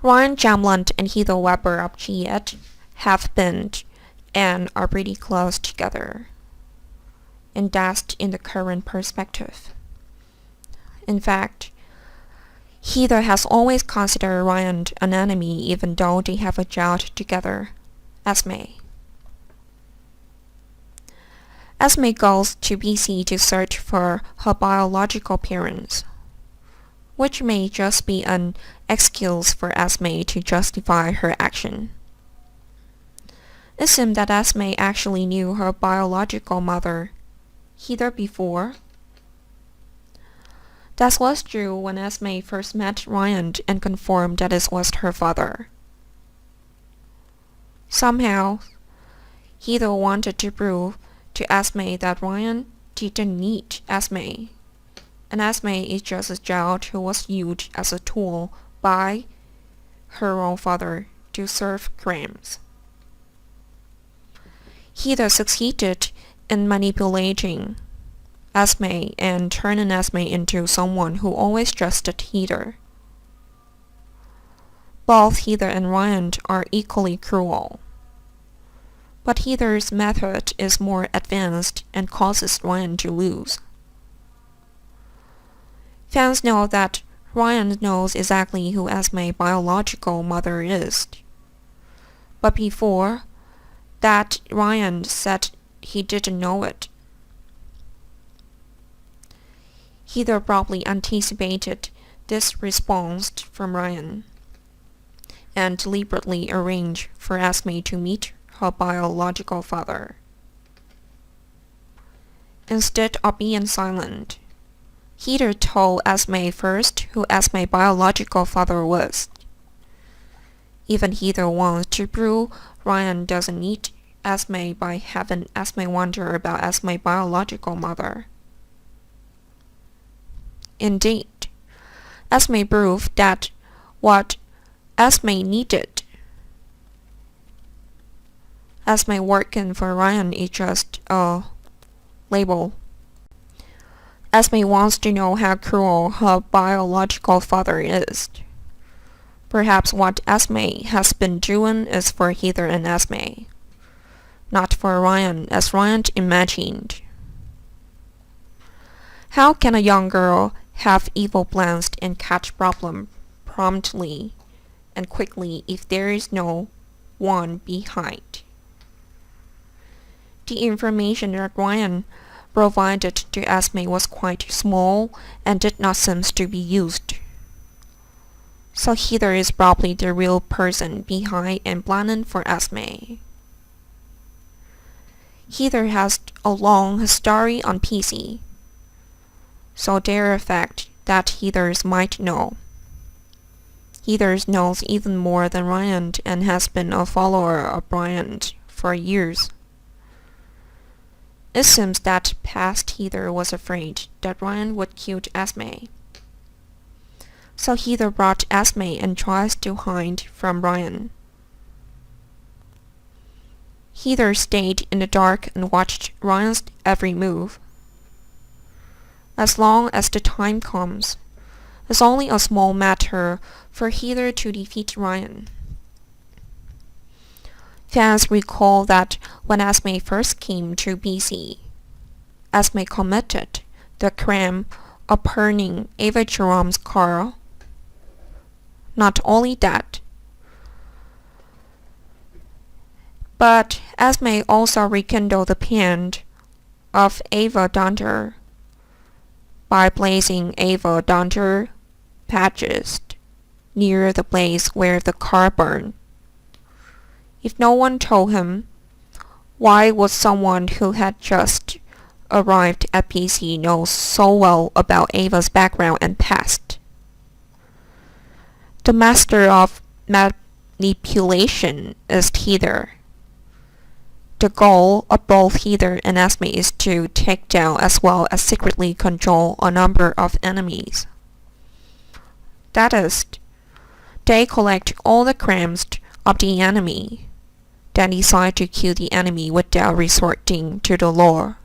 Ryan Jamlant and Heather Weber of Giat have been and are pretty close together, and that's in the current perspective. In fact, Heather has always considered Ryan an enemy even though they have a child together, Esme. Esme goes to BC to search for her biological parents, which may just be an excuse for Esme to justify her action. It seemed that Esme actually knew her biological mother, Heather, before. That was true when Esme first met Ryan and confirmed that it was her father. Somehow, Heather wanted to prove to Esme that Ryan didn't need Esme, and Esme is just a child who was used as a tool by her own father to serve crimes. Heather succeeded in manipulating Esme and turning Esme into someone who always trusted Heather. Both Heather and Ryan are equally cruel, but Heather's method is more advanced and causes Ryan to lose. Fans know that Ryan knows exactly who Esme's biological mother is, but before that Ryan said he didn't know it. Heather probably anticipated this response from Ryan and deliberately arranged for Esme to meet her biological father. Instead of being silent, Heather told Esme first who Esme's biological father was. Even Heather wants to prove Ryan doesn't need Esme by having Esme wonder about Esme's biological mother. Indeed, Esme proved that what Esme needed, Esme working for Ryan, is just a label. Esme wants to know how cruel her biological father is. Perhaps what Esme has been doing is for Heather and Esme, not for Ryan as Ryan imagined. How can a young girl have evil plans and catch problems promptly and quickly if there is no one behind? The information that Ryan provided to Esme was quite small and did not seem to be used. So Heather is probably the real person behind and planning for Esme. Heather has a long history on PC, so there are facts that Heather might know. Heather knows even more than Ryan and has been a follower of Ryan for years. It seems that past Heather was afraid that Ryan would kill Esme. So Heather brought Esme and tries to hide from Ryan. Heather stayed in the dark and watched Ryan's every move. As long as the time comes, it's only a small matter for Heather to defeat Ryan. Fans recall that when Esme first came to BC, Esme committed the crime of burning Ava Jerome's car. Not only that, but Esme also rekindled the pain of Ava Dunter by placing Ava Dunter patches near the place where the car burned. If no one told him, why would someone who had just arrived at PC know so well about Ava's background and past? The master of manipulation is Heather. The goal of both Heather and Esme is to take down as well as secretly control a number of enemies. That is, they collect all the crimes of the enemy, then decide to kill the enemy without resorting to the law.